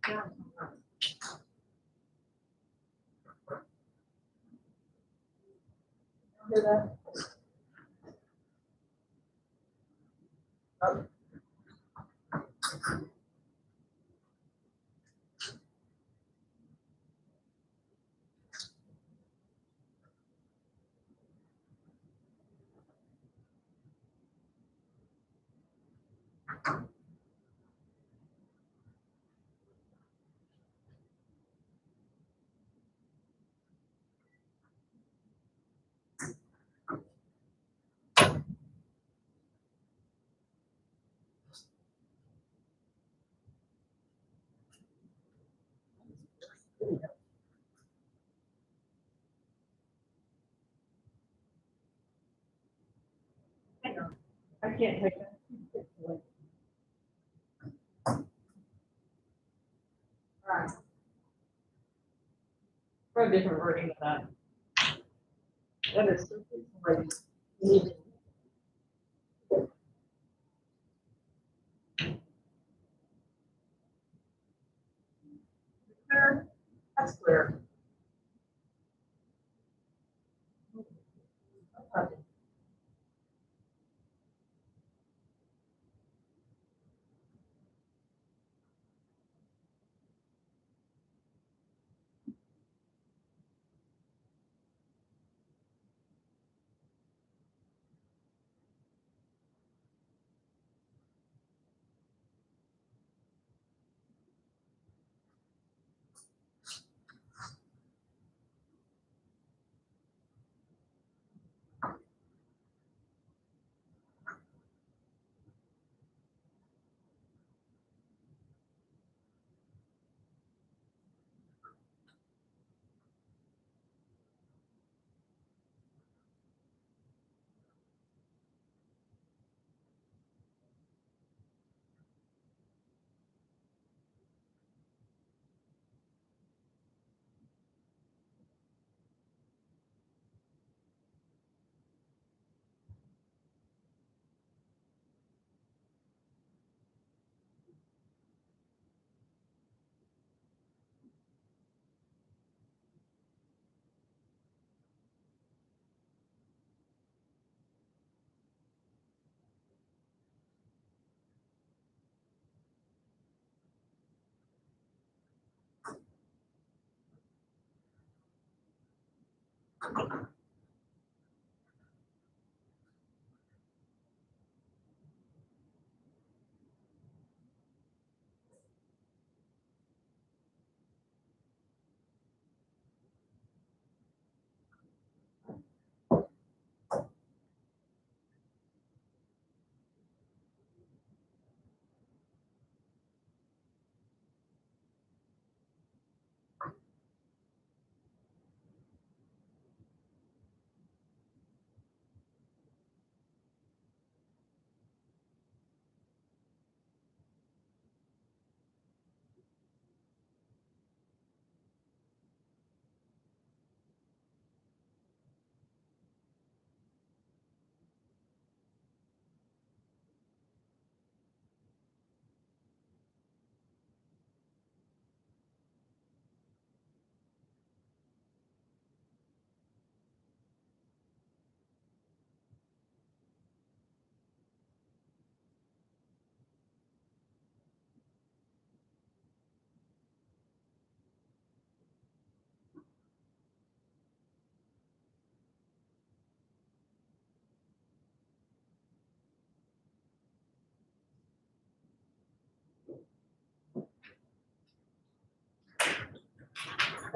Hear that? Oh. Hang on. I can't take that. Alright. For a different version of that. That is great. Clear? That's clear. Okay.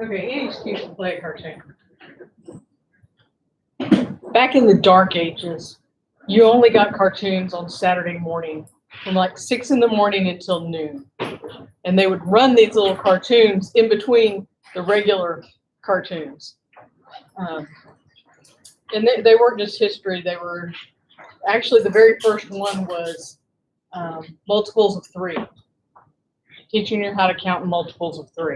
Okay, any excuse to play a cartoon. Back in the dark ages, you only got cartoons on Saturday morning from like 6 in the morning until noon. And they would run these little cartoons in between the regular cartoons. And they weren't just history, they were actually the very first one was multiples of 3, teaching you how to count in multiples of 3.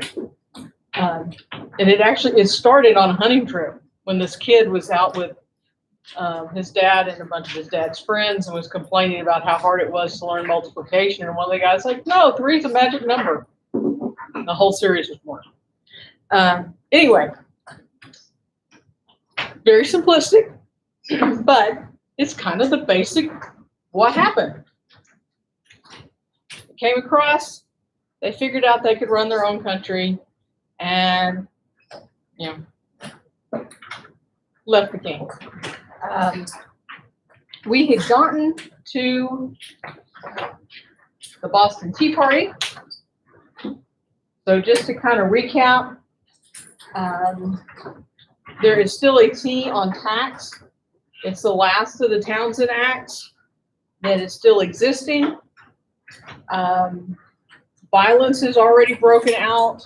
And it started on a hunting trip when this kid was out with his dad and a bunch of his dad's friends and was complaining about how hard it was to learn multiplication. And one of the guys like, no, 3 is a magic number. The whole series was Morton. Anyway, very simplistic, but it's kind of the basic what happened. They came across, they figured out they could run their own country, and left the king. We had gotten to the Boston Tea Party. So just to kind of recap, there is still a tea on tax. It's the last of the Townshend Acts that is still existing. Violence is already broken out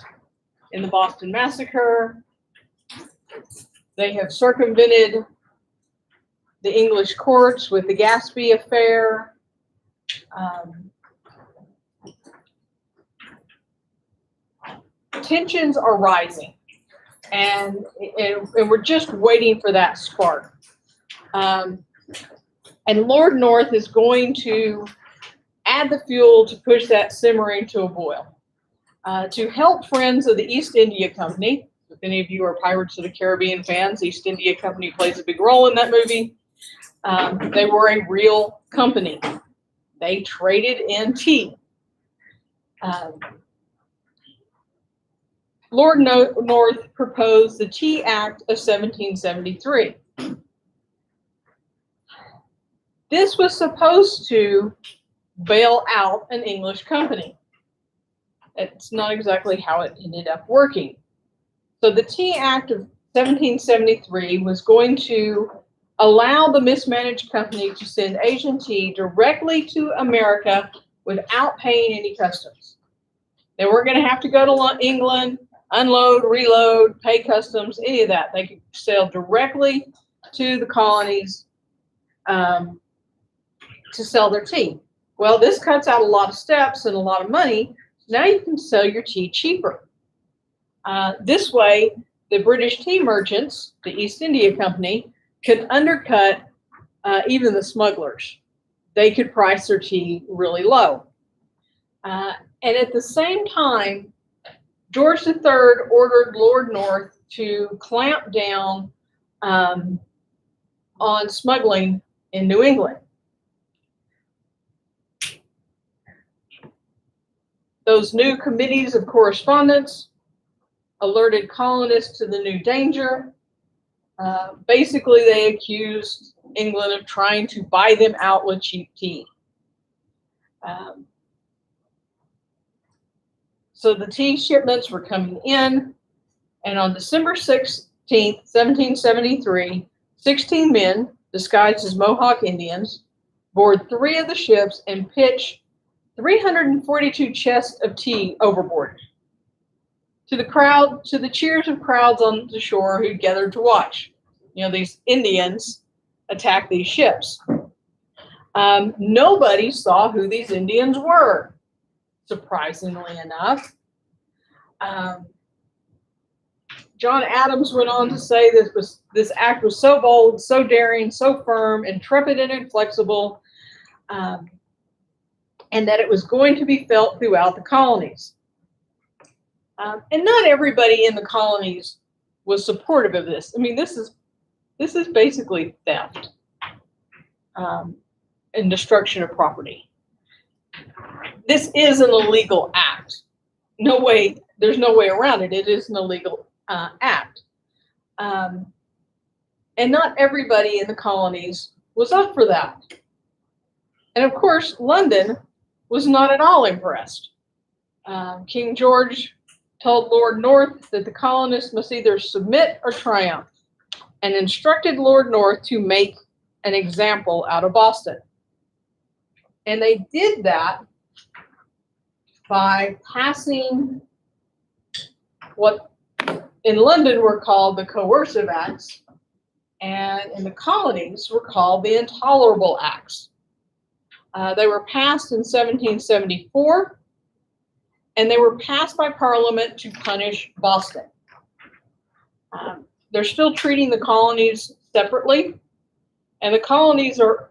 in the Boston Massacre. They have circumvented the English courts with the Gaspee affair. Tensions are rising, and we're just waiting for that spark. And Lord North is going to add the fuel to push that simmering to a boil. To help friends of the East India Company, if any of you are Pirates of the Caribbean fans, East India Company plays a big role in that movie. They were a real company. They traded in tea. Lord North proposed the Tea Act of 1773. This was supposed to bail out an English company. It's not exactly how it ended up working. So the Tea Act of 1773 was going to allow the mismanaged company to send Asian tea directly to America without paying any customs. They weren't going to have to go to England, unload, reload, pay customs, any of that. They could sail directly to the colonies to sell their tea. Well, this cuts out a lot of steps and a lot of money. Now you can sell your tea cheaper. This way, the British tea merchants, the East India Company, could undercut even the smugglers. They could price their tea really low. And at the same time, George III ordered Lord North to clamp down on smuggling in New England. Those new committees of correspondence alerted colonists to the new danger. Basically, they accused England of trying to buy them out with cheap tea. So the tea shipments were coming in, and on December 16th, 1773, 16 men, disguised as Mohawk Indians, board 3 of the ships and pitch 342 chests of tea overboard. To the cheers of crowds on the shore who gathered to watch. These Indians attack these ships. Nobody saw who these Indians were, surprisingly enough. John Adams went on to say this act was so bold, so daring, so firm, intrepid, and inflexible, and that it was going to be felt throughout the colonies. And not everybody in the colonies was supportive of this. I mean, this is basically theft and destruction of property. This is an illegal act. There's no way around it. It is an illegal act. And not everybody in the colonies was up for that. And of course, London was not at all impressed. King George told Lord North that the colonists must either submit or triumph, and instructed Lord North to make an example out of Boston. And they did that by passing what in London were called the Coercive Acts, and in the colonies were called the Intolerable Acts. They were passed in 1774, and they were passed by Parliament to punish Boston. They're still treating the colonies separately, and the colonies are,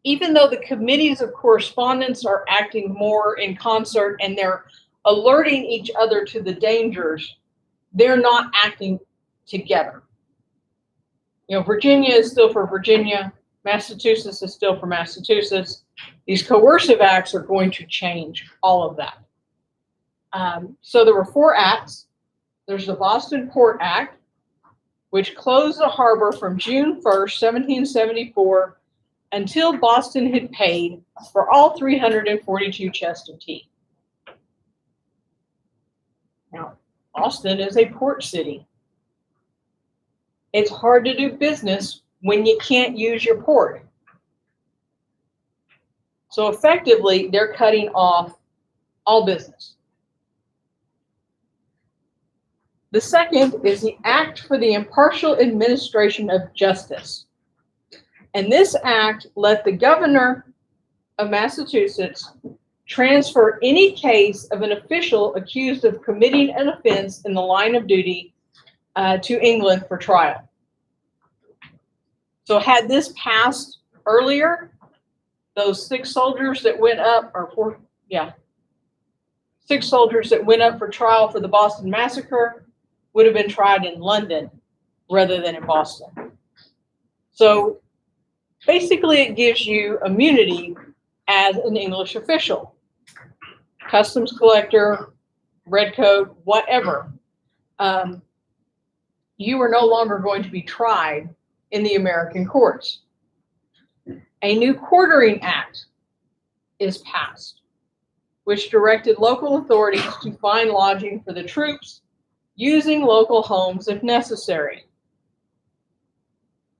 even though the committees of correspondence are acting more in concert and they're alerting each other to the dangers, they're not acting together. Virginia is still for Virginia. Massachusetts is still for Massachusetts. These coercive acts are going to change all of that. So there were 4 acts. There's the Boston Port Act, which closed the harbor from June 1st, 1774, until Boston had paid for all 342 chests of tea. Now, Boston is a port city. It's hard to do business when you can't use your port. So effectively, they're cutting off all business. The second is the Act for the Impartial Administration of Justice. And this act let the governor of Massachusetts transfer any case of an official accused of committing an offense in the line of duty to England for trial. So had this passed earlier, those 6 soldiers that went up, or 6 soldiers that went up for trial for the Boston Massacre would have been tried in London rather than in Boston. So basically it gives you immunity as an English official, customs collector, redcoat, whatever. You are no longer going to be tried in the American courts. A new quartering act is passed, which directed local authorities to find lodging for the troops using local homes if necessary.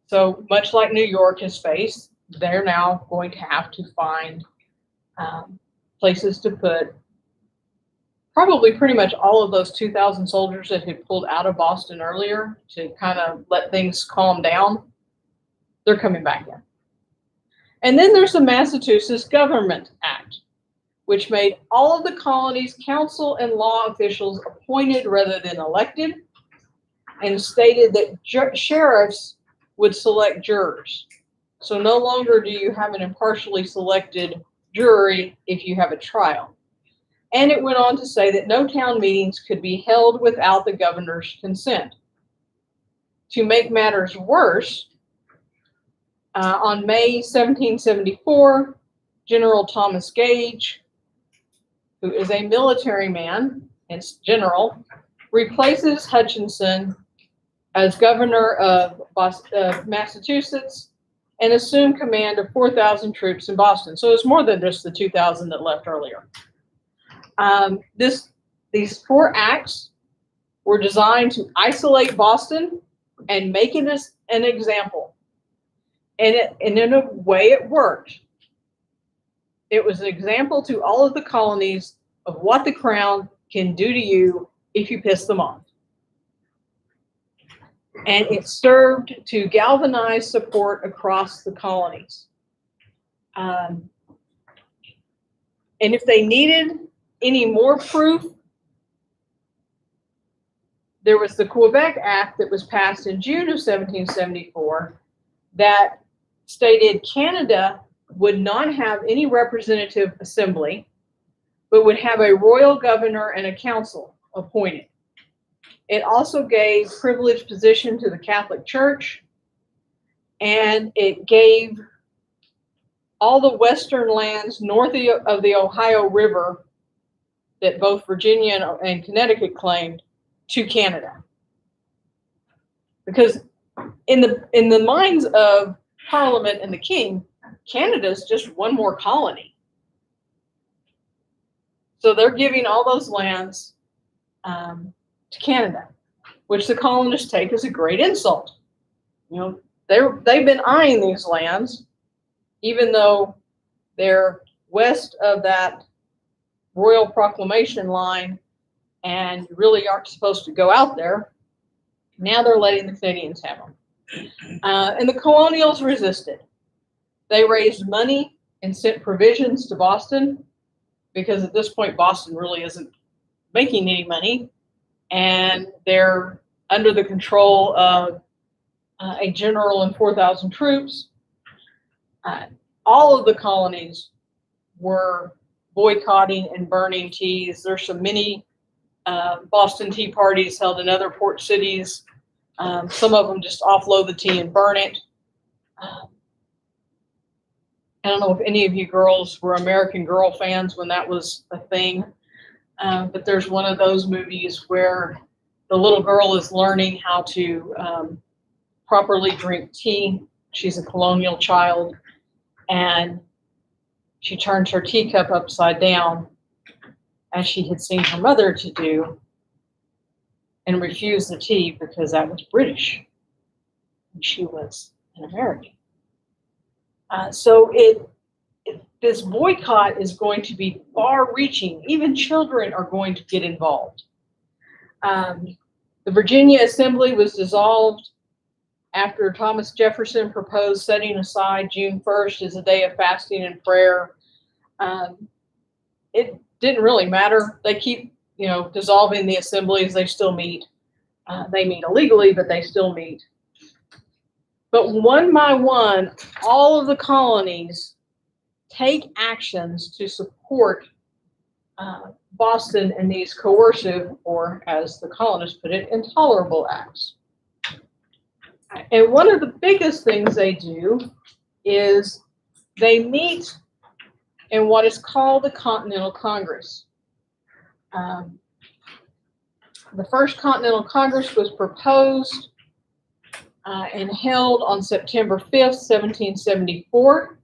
So much like New York has faced, they're now going to have to find places to put probably pretty much all of those 2,000 soldiers that had pulled out of Boston earlier to kind of let things calm down. They're coming back in. And then there's the Massachusetts Government Act, which made all of the colonies' council and law officials appointed rather than elected, and stated that sheriffs would select jurors. So no longer do you have an impartially selected jury if you have a trial. And it went on to say that no town meetings could be held without the governor's consent. To make matters worse, on May 1774, General Thomas Gage, who is a military man and general, replaces Hutchinson as governor of Massachusetts and assumed command of 4,000 troops in Boston. So it's more than just the 2,000 that left earlier. These 4 acts were designed to isolate Boston and make it an example. And in a way it worked. It was an example to all of the colonies of what the crown can do to you if you piss them off. And it served to galvanize support across the colonies. And if they needed any more proof, there was the Quebec Act that was passed in June of 1774 that stated Canada would not have any representative assembly, but would have a royal governor and a council appointed. It also gave privileged position to the Catholic Church, and it gave all the western lands north of the Ohio River that both Virginia and Connecticut claimed to Canada. Because in the minds of Parliament and the King, Canada's just one more colony. So they're giving all those lands to Canada, which the colonists take as a great insult. They've been eyeing these lands, even though they're west of that royal proclamation line and really aren't supposed to go out there. Now they're letting the Canadians have them. And the colonials resisted. They raised money and sent provisions to Boston, because at this point Boston really isn't making any money, and they're under the control of a general and 4,000 troops. All of the colonies were boycotting and burning teas. There's some mini Boston tea parties held in other port cities. Some of them just offload the tea and burn it. I don't know if any of you girls were American Girl fans when that was a thing, but there's one of those movies where the little girl is learning how to properly drink tea. She's a colonial child, and she turns her teacup upside down, as she had seen her mother to do, and refused the tea because that was British, and she was an American. So this boycott is going to be far-reaching. Even children are going to get involved. The Virginia Assembly was dissolved after Thomas Jefferson proposed setting aside June 1st as a day of fasting and prayer. It didn't really matter. They keep, dissolving the assemblies. They still meet. They meet illegally, but they still meet. But one by one, all of the colonies take actions to support Boston in these coercive, or as the colonists put it, intolerable acts. And one of the biggest things they do is they meet in what is called the Continental Congress. The first Continental Congress was proposed and held on September 5th, 1774.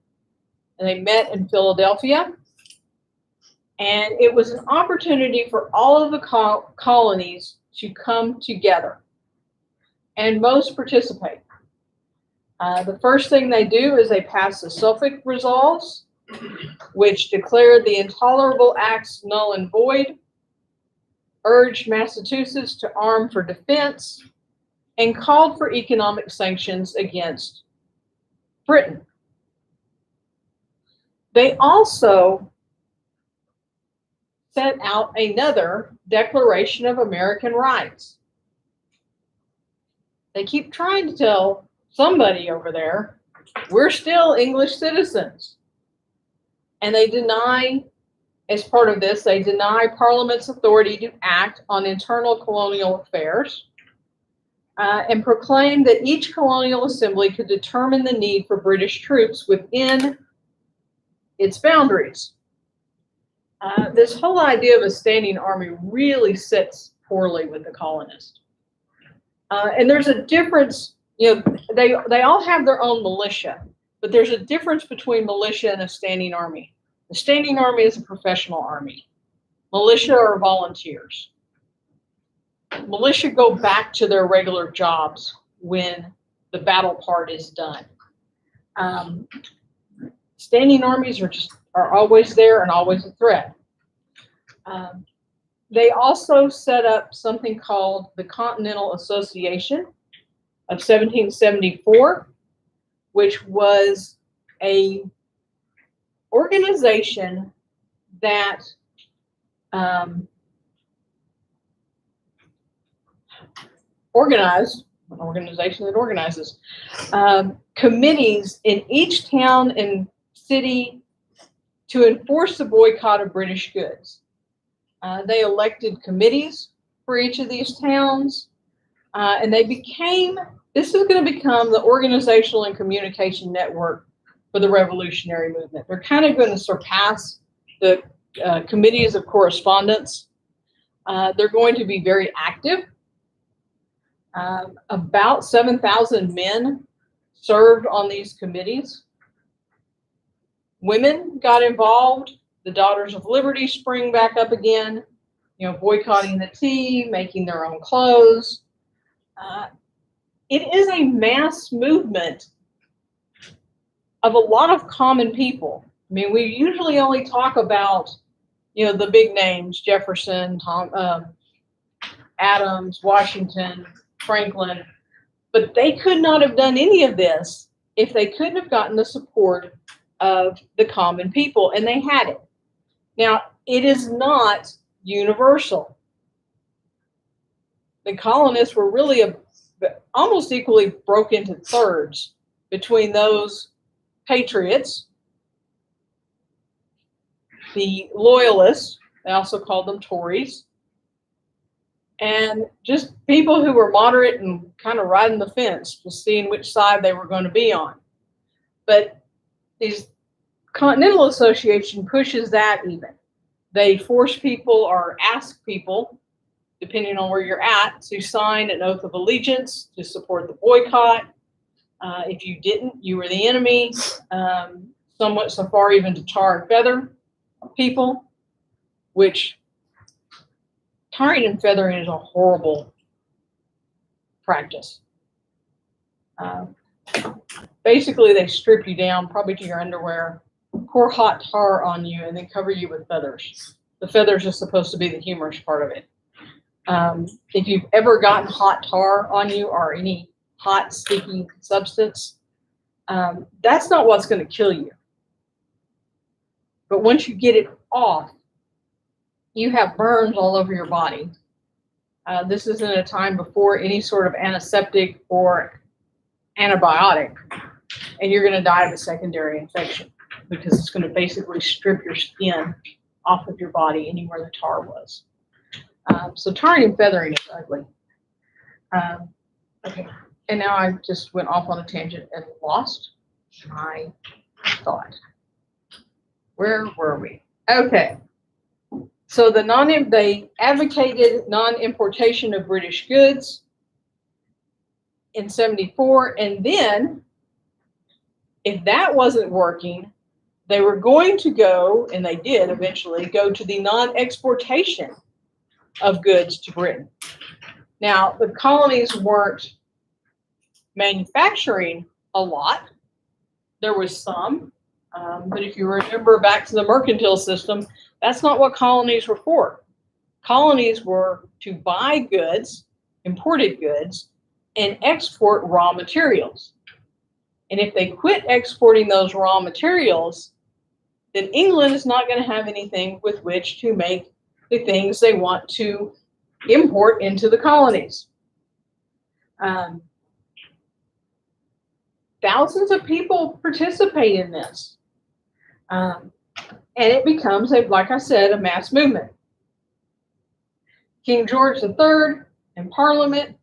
And they met in Philadelphia. And it was an opportunity for all of the colonies to come together. And most participate. The first thing they do is they pass the Suffolk Resolves, which declared the intolerable acts null and void, urged Massachusetts to arm for defense, and called for economic sanctions against Britain. They also set out another Declaration of American Rights. They keep trying to tell somebody over there, we're still English citizens. And they deny, as part of this, they deny Parliament's authority to act on internal colonial affairs, and proclaim that each colonial assembly could determine the need for British troops within its boundaries. This whole idea of a standing army really sits poorly with the colonists. And there's a difference, they all have their own militia, but there's a difference between militia and a standing army. The standing army is a professional army. Militia are volunteers. Militia go back to their regular jobs when the battle part is done. Standing armies are always there and always a threat. They also set up something called the Continental Association of 1774, which was a organization that organizes committees in each town and city to enforce the boycott of British goods. They elected committees for each of these towns, and this is going to become the organizational and communication network for the revolutionary movement. They're kind of going to surpass the committees of correspondence. They're going to be very active. About 7,000 men served on these committees. Women got involved. The Daughters of Liberty spring back up again, boycotting the tea, making their own clothes. It is a mass movement of a lot of common people. I mean, we usually only talk about, the big names, Jefferson, Adams, Washington, Franklin, but they could not have done any of this if they couldn't have gotten the support of the common people, and they had it. Now, it is not universal. The colonists were really almost equally broke into thirds between those patriots the Loyalists, they also called them Tories, and just people who were moderate and kind of riding the fence, just seeing which side they were going to be on. But these Continental Association pushes that even. They force people or ask people, depending on where you're at, to sign an oath of allegiance to support the boycott. If you didn't, you were the enemy. Somewhat so far even to tar and feather people, which tarring and feathering is a horrible practice. Basically, they strip you down, probably to your underwear, pour hot tar on you, and then cover you with feathers. The feathers are supposed to be the humorous part of it. If you've ever gotten hot tar on you or any hot, sticky substance, that's not what's going to kill you. But once you get it off, you have burns all over your body. This is in a time before any sort of antiseptic or antibiotic, and you're going to die of a secondary infection because it's going to basically strip your skin off of your body anywhere the tar was. So tarring and feathering is ugly. Okay, and now I just went off on a tangent and lost my thought. Where were we? Okay. So they advocated non-importation of British goods in 74, and then if that wasn't working, they were going to go, and they did eventually, go to the non-exportation of goods to Britain. Now, the colonies weren't manufacturing a lot. There was some, but if you remember back to the mercantile system, that's not what colonies were for. Colonies were to buy goods, imported goods, and export raw materials. And if they quit exporting those raw materials, then England is not going to have anything with which to make the things they want to import into the colonies. Thousands of people participate in this. And it becomes, like I said, a mass movement. King George III and Parliament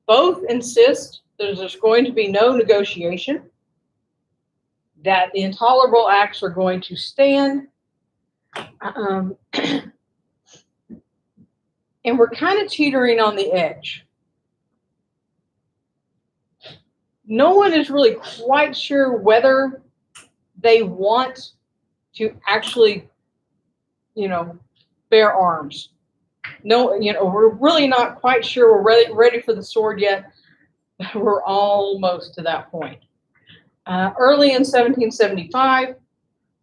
both insist that there's going to be no negotiation, that the intolerable acts are going to stand. And we're kind of teetering on the edge. No one is really quite sure whether they want to actually, bear arms. No, we're really not quite sure we're ready for the sword yet. We're almost to that point. Early in 1775,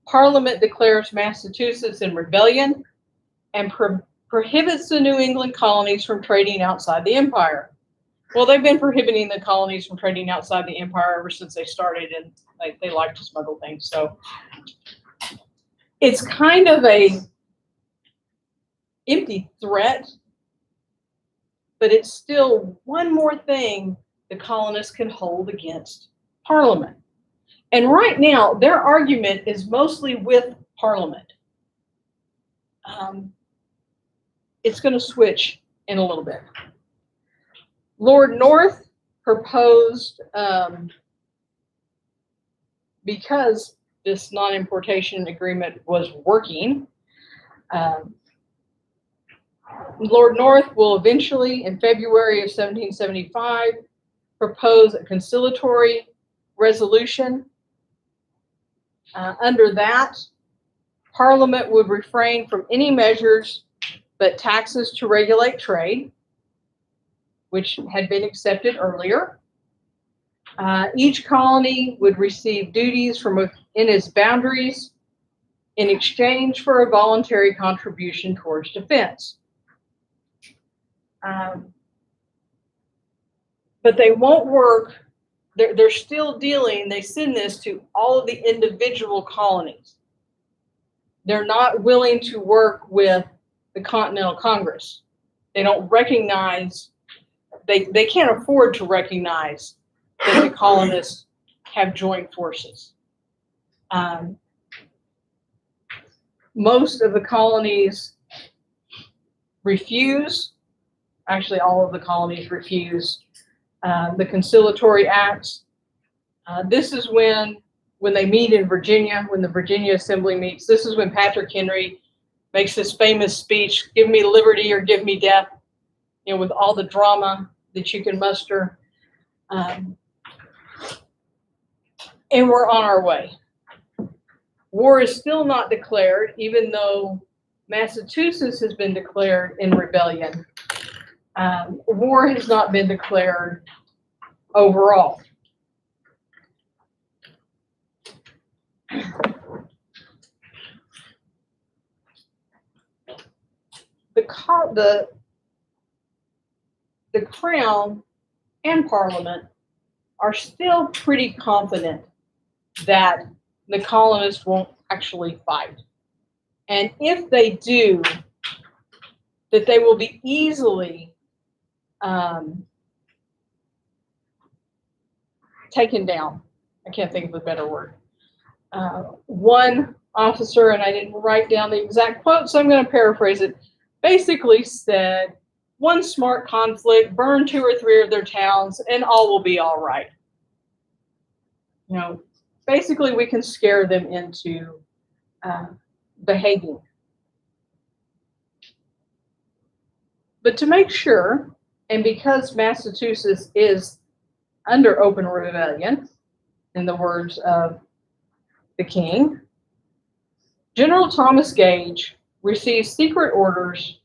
Parliament declares Massachusetts in rebellion and prohibits the New England colonies from trading outside the empire. Well, they've been prohibiting the colonies from trading outside the empire ever since they started, and they like to smuggle things. So it's kind of a empty threat, but it's still one more thing the colonists can hold against Parliament. And right now, their argument is mostly with Parliament. It's going to switch in a little bit. Lord North proposed, because this non-importation agreement was working, Lord North will eventually, in February of 1775, propose a conciliatory resolution. Under that, Parliament would refrain from any measures but taxes to regulate trade, which had been accepted earlier. Each colony would receive duties from within its boundaries in exchange for a voluntary contribution towards defense. But they won't work. They're still dealing, they send this to all of the individual colonies. They're not willing to work with the Continental Congress. They don't recognize, they can't afford to recognize that the colonists have joined forces. most of the colonies refuse, actually all of the colonies refuse the conciliatory acts. This is when they meet in Virginia, when the Virginia Assembly meets. This is when Patrick Henry makes his famous speech, "Give me liberty or give me death," with all the drama that you can muster. And we're on our way. War is still not declared, even though Massachusetts has been declared in rebellion. War has not been declared overall. The Crown and Parliament are still pretty confident that the colonists won't actually fight. And if they do, that they will be easily taken down. I can't think of a better word. One officer, and I didn't write down the exact quote, so I'm going to paraphrase it, basically said, "One smart conflict, burn 2 or 3 of their towns, and all will be all right." Basically we can scare them into behaving. But to make sure, and because Massachusetts is under open rebellion, in the words of the king, General Thomas Gage received secret orders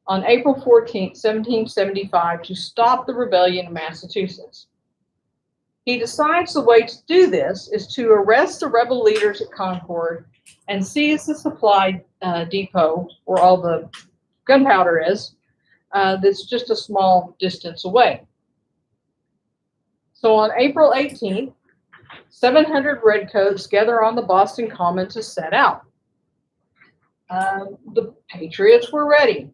on April 14, 1775, to stop the rebellion in Massachusetts. He decides the way to do this is to arrest the rebel leaders at Concord and seize the supply depot where all the gunpowder is, that's just a small distance away. So on April 18th, 700 redcoats gather on the Boston Common to set out. The Patriots were ready.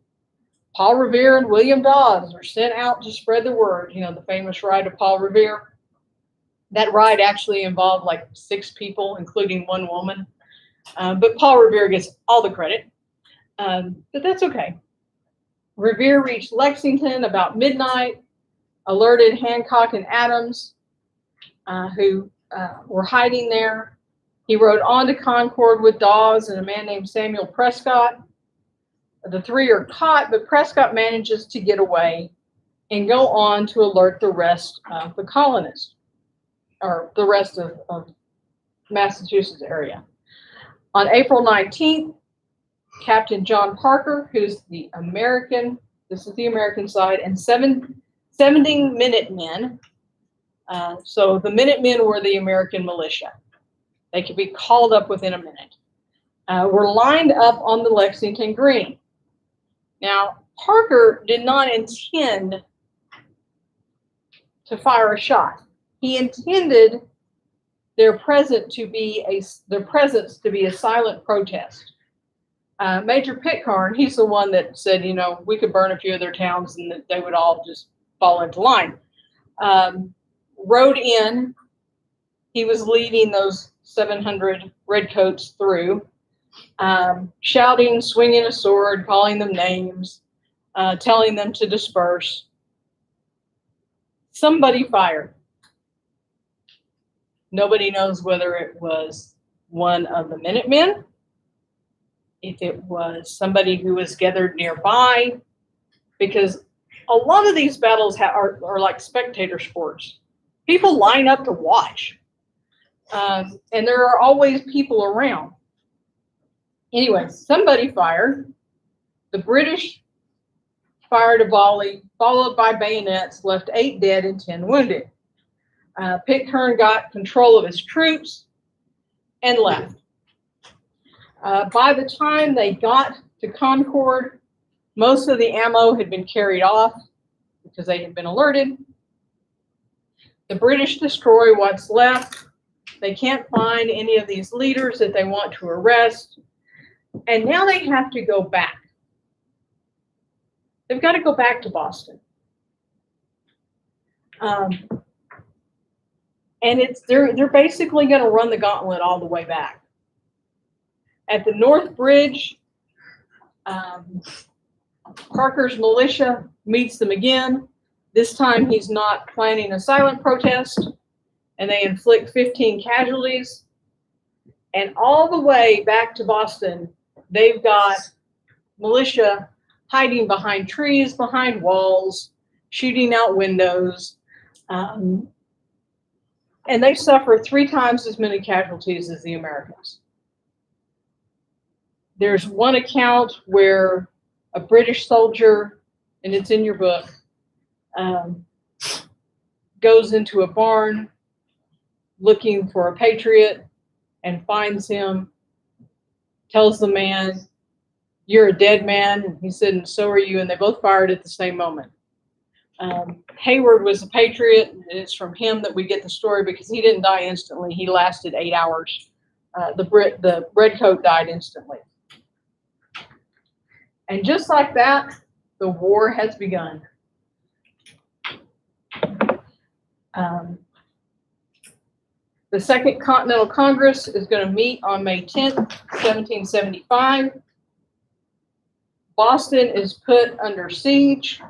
Paul Revere and William Dawes were sent out to spread the word. The famous ride of Paul Revere. That ride actually involved like 6 people, including 1 woman. But Paul Revere gets all the credit. But that's okay. Revere reached Lexington about midnight, alerted Hancock and Adams, who were hiding there. He rode on to Concord with Dawes and a man named Samuel Prescott. The 3 are caught, but Prescott manages to get away and go on to alert the rest of the colonists, or the rest of Massachusetts area. On April 19th, Captain John Parker, who's the American, this is the American side, and 70 Minutemen. So the Minutemen were the American militia. They could be called up within a minute. Were lined up on the Lexington Green. Now, Parker did not intend to fire a shot. He intended their presence to be a silent protest. Major Pitcairn, he's the one that said, we could burn a few of their towns and that they would all just fall into line. Rode in. He was leading those 700 redcoats through, shouting, swinging a sword, calling them names, telling them to disperse. Somebody fired. Nobody knows whether it was one of the Minutemen, if it was somebody who was gathered nearby, because a lot of these battles are like spectator sports. People line up to watch, and there are always people around. Anyway, somebody fired. The British fired a volley, followed by bayonets, left 8 dead and 10 wounded. Pitcairn got control of his troops and left. By the time they got to Concord, most of the ammo had been carried off because they had been alerted. The British destroy what's left. They can't find any of these leaders that they want to arrest. And now they have to go back. They've got to go back to Boston. And they're basically going to run the gauntlet all the way back. At the North Bridge, Parker's militia meets them again. This time he's not planning a silent protest, and they inflict 15 casualties. And all the way back to Boston, they've got militia hiding behind trees, behind walls, shooting out windows. And they suffer 3 times as many casualties as the Americans. There's one account where a British soldier, and it's in your book, goes into a barn looking for a patriot and finds him, tells the man, "You're a dead man." And he said, "And so are you." And they both fired at the same moment. Hayward was a patriot, and it's from him that we get the story because he didn't die instantly. He lasted 8 hours. The redcoat died instantly. And just like that, the war has begun. The Second Continental Congress is going to meet on May 10th, 1775. Boston is put under siege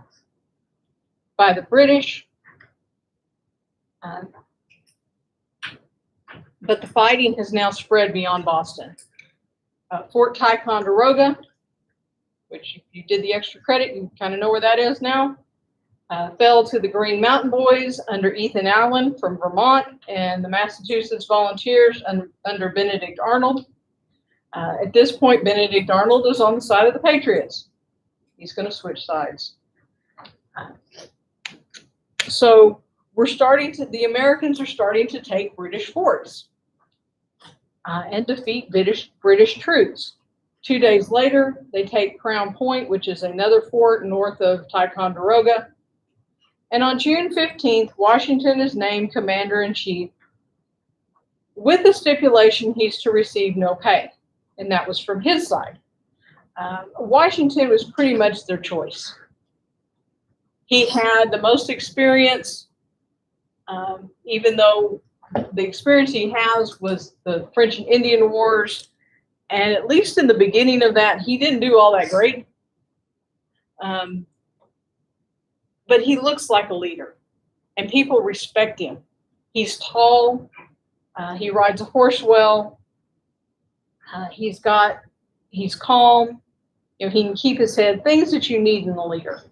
by the British. But the fighting has now spread beyond Boston. Fort Ticonderoga, which if you did the extra credit, you kind of know where that is now, fell to the Green Mountain Boys under Ethan Allen from Vermont and the Massachusetts Volunteers under Benedict Arnold. At this point, Benedict Arnold is on the side of the Patriots. He's going to switch sides. So the Americans are starting to take British forts and defeat British troops. 2 days later, they take Crown Point, which is another fort north of Ticonderoga. And on June 15th, Washington is named commander-in-chief with the stipulation he's to receive no pay. And that was from his side. Washington was pretty much their choice. He had the most experience, even though the experience he has was the French and Indian Wars. And at least in the beginning of that, he didn't do all that great. But he looks like a leader, and people respect him. He's tall. He rides a horse well. He's calm. You know, he can keep his head. Things that you need in a leader.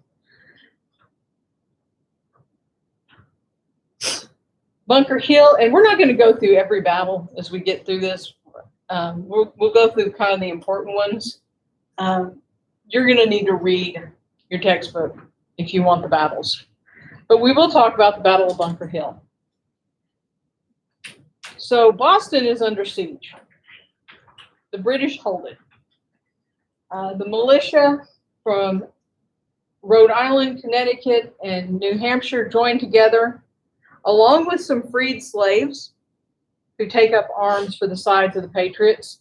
Bunker Hill, and we're not going to go through every battle as we get through this. We'll go through kind of the important ones. You're going to need to read your textbook if you want the battles. But we will talk about the Battle of Bunker Hill. So Boston is under siege. The British hold it. The militia from Rhode Island, Connecticut, and New Hampshire join together, along with some freed slaves who take up arms for the sides of the Patriots.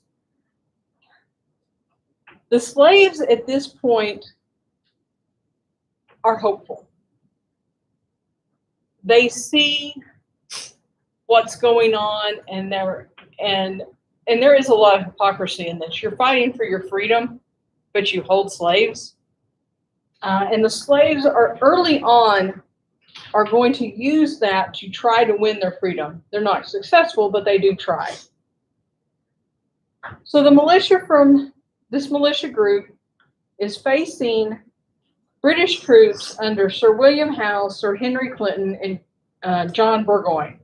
The slaves at this point are hopeful. They see what's going on, and there is a lot of hypocrisy in this. You're fighting for your freedom, but you hold slaves. And the slaves are early on are going to use that to try to win their freedom. They're not successful, but they do try. So the militia from this militia group is facing British troops under Sir William Howe, Sir Henry Clinton, and John Burgoyne.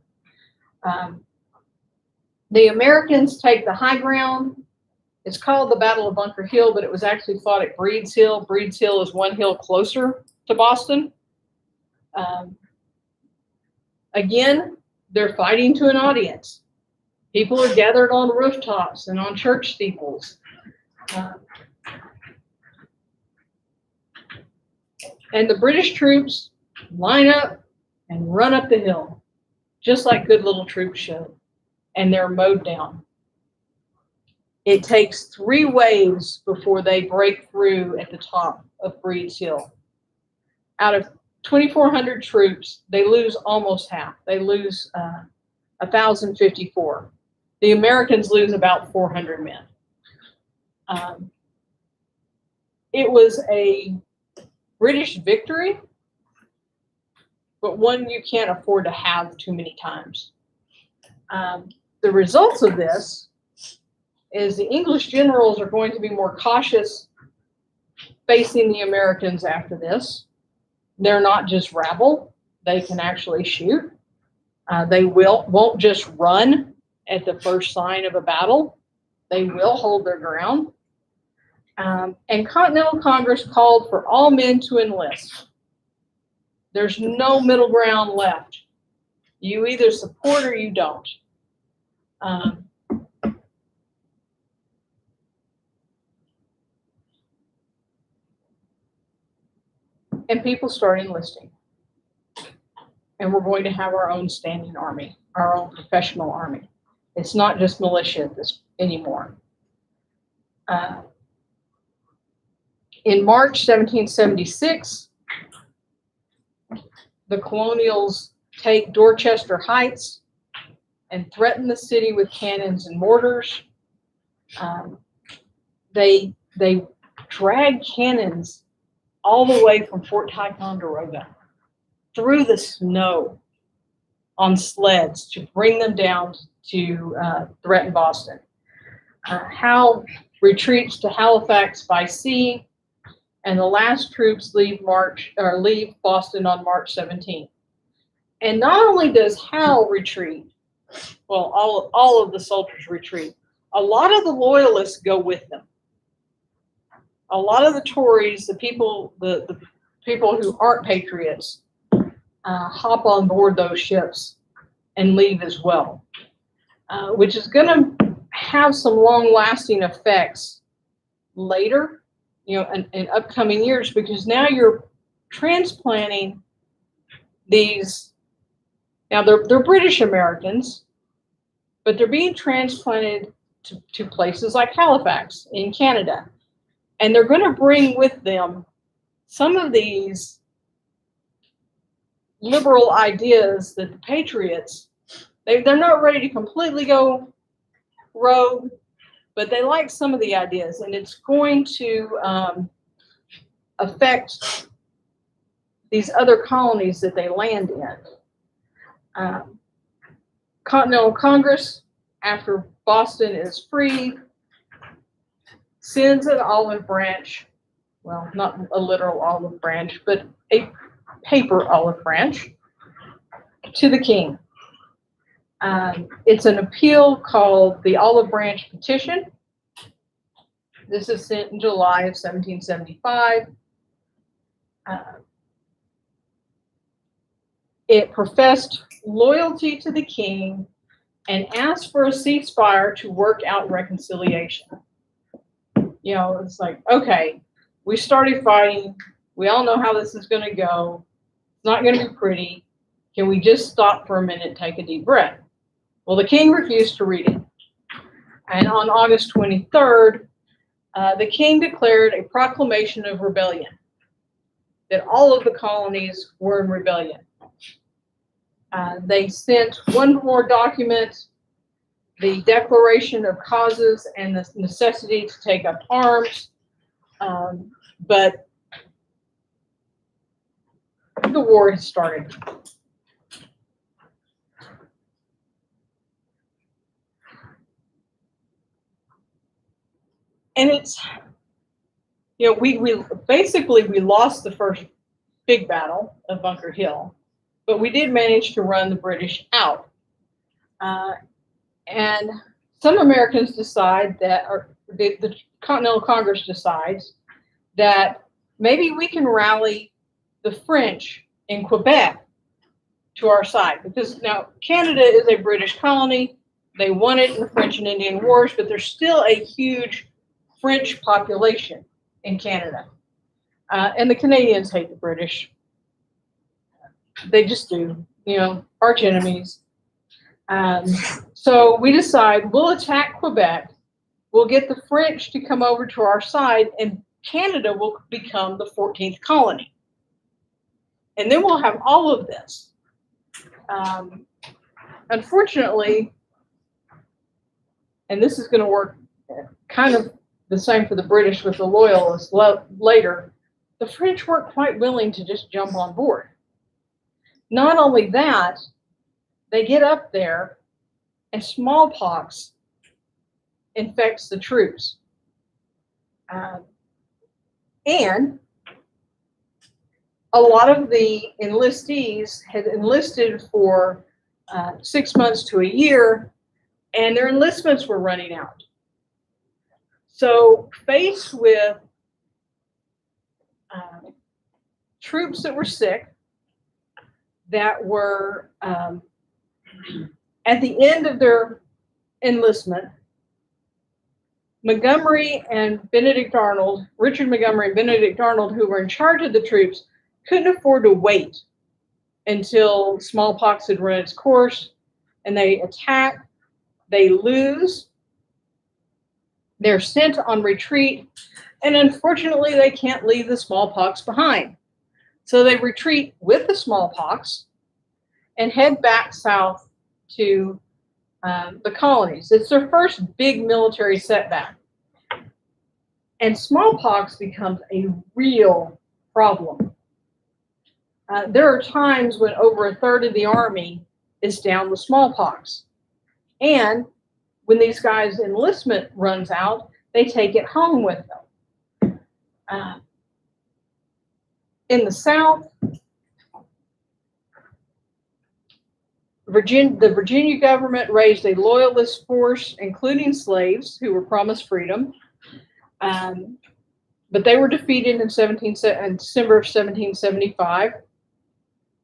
The Americans take the high ground. It's called the Battle of Bunker Hill, but it was actually fought at Breed's Hill. Breed's Hill is one hill closer to Boston. Again, they're fighting to an audience. People are gathered on rooftops and on church steeples. And the British troops line up and run up the hill, just like good little troops should. And they're mowed down. It takes 3 waves before they break through at the top of Breed's Hill. Out of 2,400 troops, they lose almost half. They lose 1,054. The Americans lose about 400 men. It was a British victory, but one you can't afford to have too many times. The results of this is the English generals are going to be more cautious facing the Americans after this. They're not just rabble. They can actually shoot. They won't just run at the first sign of a battle. They will hold their ground. And Continental Congress called for all men to enlist. There's no middle ground left. You either support or you don't. And people start enlisting. And we're going to have our own standing army, our own professional army. It's not just militia anymore. In March 1776, the Colonials take Dorchester Heights and threaten the city with cannons and mortars. They drag cannons all the way from Fort Ticonderoga through the snow on sleds to bring them down to threaten Boston. Howe retreats to Halifax by sea, and the last troops leave Boston on March 17th. And not only does Howe retreat, well, all of the soldiers retreat, a lot of the loyalists go with them. A lot of the Tories, the people who aren't patriots, hop on board those ships and leave as well, which is going to have some long-lasting effects later, in upcoming years, because now you're transplanting these. Now they're British Americans, but they're being transplanted to places like Halifax in Canada, and they're going to bring with them some of these liberal ideas that the patriots, they're not ready to completely go rogue, but they like some of the ideas, and it's going to affect these other colonies that they land in. Continental Congress, after Boston is free, sends an olive branch, well, not a literal olive branch, but a paper olive branch to the king. It's an appeal called the Olive Branch Petition. This is sent in July of 1775. It professed loyalty to the king and asked for a ceasefire to work out reconciliation. It's like, okay, we started fighting. We all know how this is going to go. It's not going to be pretty. Can we just stop for a minute, take a deep breath? Well, the king refused to read it. And on August 23rd, the king declared a proclamation of rebellion, that all of the colonies were in rebellion. They sent one more document, the Declaration of Causes and the necessity to take up arms, but the war had started. And it's, we lost the first big battle of Bunker Hill, but we did manage to run the British out. And some Americans decide that, or the Continental Congress decides that maybe we can rally the French in Quebec to our side, because now Canada is a British colony. They won it in the French and Indian Wars, but there's still a huge French population in Canada. And the Canadians hate the British. They just do, arch enemies. So we decide we'll attack Quebec. We'll get the French to come over to our side, and Canada will become the 14th colony. And then we'll have all of this. Unfortunately, and this is going to work kind of the same for the British with the Loyalists later, the French weren't quite willing to just jump on board. Not only that, they get up there and smallpox infects the troops. And a lot of the enlistees had enlisted for 6 months to a year, and their enlistments were running out. So faced with troops that were sick, that were at the end of their enlistment, Montgomery and Benedict Arnold, Richard Montgomery and Benedict Arnold, who were in charge of the troops, couldn't afford to wait until smallpox had run its course, and they attack, they lose, they're sent on retreat, and unfortunately they can't leave the smallpox behind. So they retreat with the smallpox and head back south to the colonies. It's their first big military setback. And smallpox becomes a real problem. There are times when over a third of the army is down with smallpox. And when these guys' enlistment runs out, they take it home with them. In the South, the Virginia government raised a loyalist force, including slaves who were promised freedom. But they were defeated in December of 1775.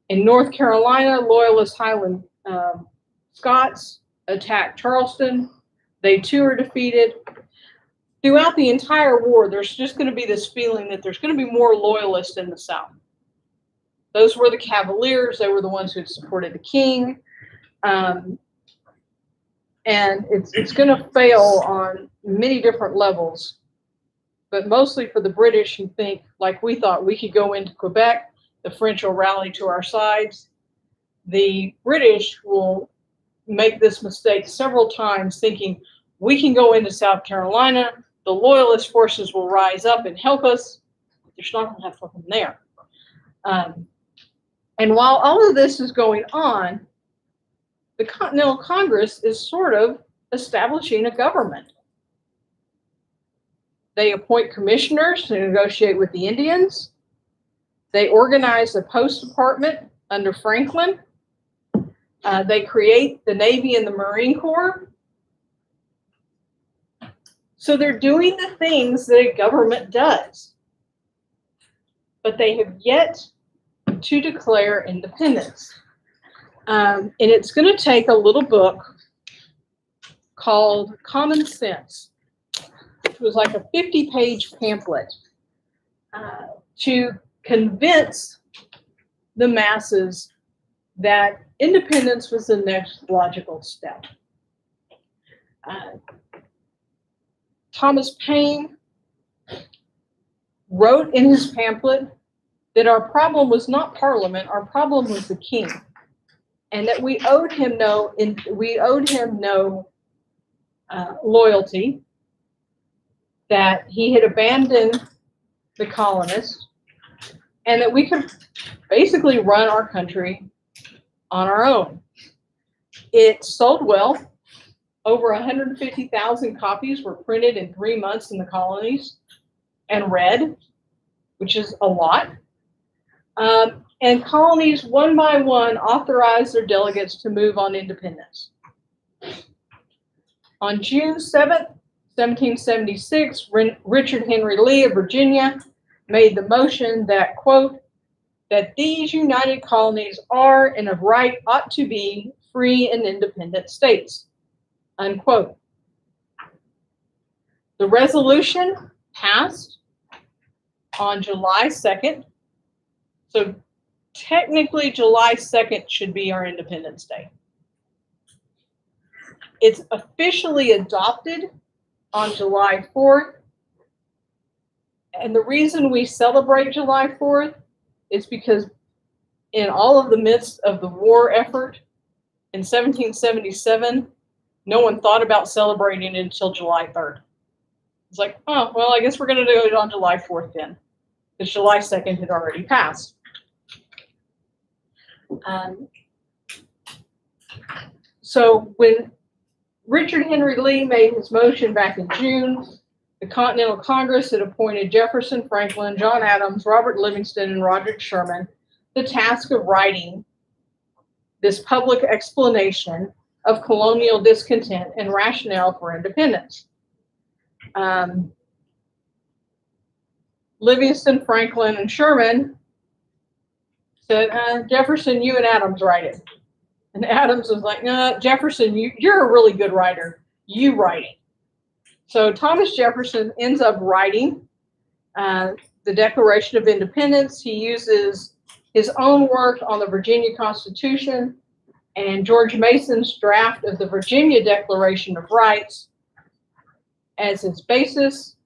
In North Carolina, loyalist Highland Scots attacked Charleston. They too are defeated. Throughout the entire war, there's just going to be this feeling that there's going to be more loyalists in the South. Those were the Cavaliers. They were the ones who had supported the king. And it's going to fail on many different levels, but mostly for the British who think, like we thought, we could go into Quebec, the French will rally to our sides. The British will make this mistake several times, thinking we can go into South Carolina, the loyalist forces will rise up and help us. There's not going to have them there. And while all of this is going on, the Continental Congress is sort of establishing a government. They appoint commissioners to negotiate with the Indians. They organize a post department under Franklin. They create the Navy and the Marine Corps. So they're doing the things that a government does. But they have yet to declare independence. And it's going to take a little book called Common Sense, which was like a 50-page pamphlet to convince the masses that independence was the next logical step. Thomas Paine wrote in his pamphlet that our problem was not Parliament, our problem was the king, and that we owed him no loyalty, that he had abandoned the colonists, and that we could basically run our country on our own. It sold well. Over 150,000 copies were printed in 3 months in the colonies and read, which is a lot. And colonies, one by one, authorized their delegates to move on independence. On June 7th, 1776, Richard Henry Lee of Virginia made the motion that, quote, that these united colonies are and of right ought to be free and independent states, unquote. The resolution passed on July 2nd. So technically July 2nd should be our Independence Day. It's officially adopted on July 4th. And the reason we celebrate July 4th is because in all of the midst of the war effort in 1777, no one thought about celebrating it until July 3rd. It's like, oh, well, I guess we're going to do it on July 4th then, because July 2nd had already passed. So when Richard Henry Lee made his motion back in June, the Continental Congress had appointed Jefferson, Franklin, John Adams, Robert Livingston, and Roger Sherman the task of writing this public explanation of colonial discontent and rationale for independence. Livingston, Franklin, and Sherman said, Jefferson, you and Adams write it. And Adams was like, no, Jefferson, you're a really good writer. You write it. So Thomas Jefferson ends up writing the Declaration of Independence. He uses his own work on the Virginia Constitution and George Mason's draft of the Virginia Declaration of Rights as his basis.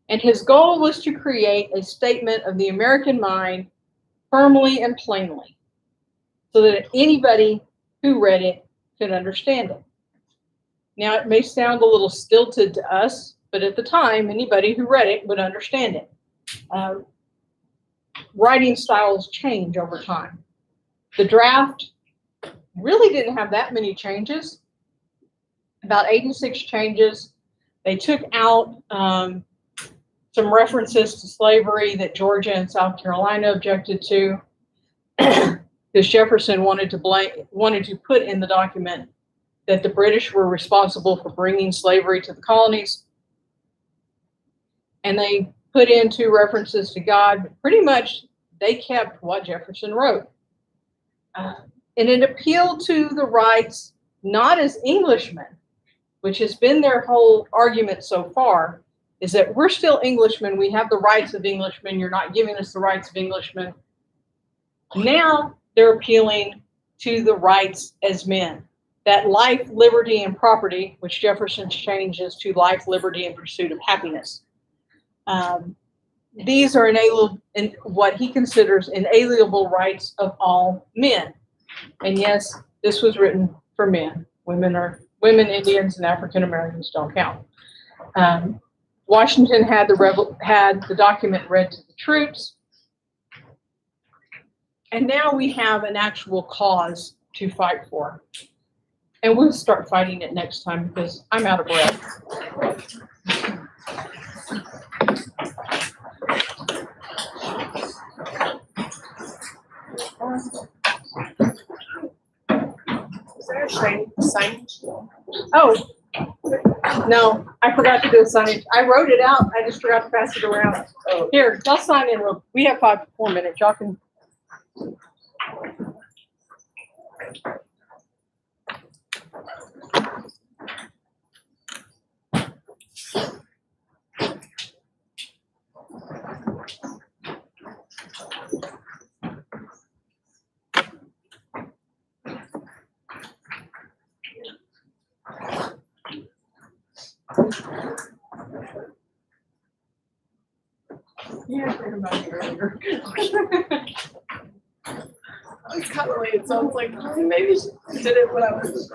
And his goal was to create a statement of the American mind firmly and plainly, so that anybody who read it could understand it. Now, it may sound a little stilted to us, but at the time, anybody who read it would understand it. Writing styles change over time. The draft really didn't have that many changes, about 86 changes. They took out some references to slavery that Georgia and South Carolina objected to, because Jefferson wanted to put in the document that the British were responsible for bringing slavery to the colonies. And they put in 2 references to God, but pretty much they kept what Jefferson wrote. And it appealed to the rights, not as Englishmen, which has been their whole argument so far, is that we're still Englishmen. We have the rights of Englishmen. You're not giving us the rights of Englishmen. Now they're appealing to the rights as men. That life, liberty, and property, which Jefferson changes to life, liberty, and pursuit of happiness. These are what he considers inalienable rights of all men. And yes, this was written for men. Women, Indians, and African Americans don't count. Washington had the document read to the troops. And now we have an actual cause to fight for. And we'll start fighting it next time because I'm out of breath. Is there a signage? Oh, no, I forgot to do a signage. I wrote it out. I just forgot to pass it around. Oh. Here, y'all sign in. We have 4 minutes. Y'all can. Yeah, I heard about it earlier. I was kind of late, so I was like, maybe she did it when I was.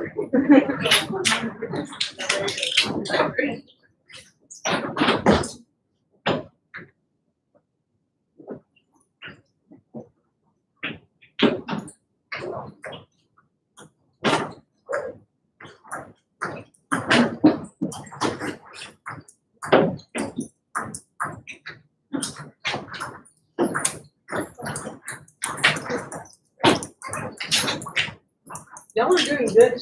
Y'all are doing good.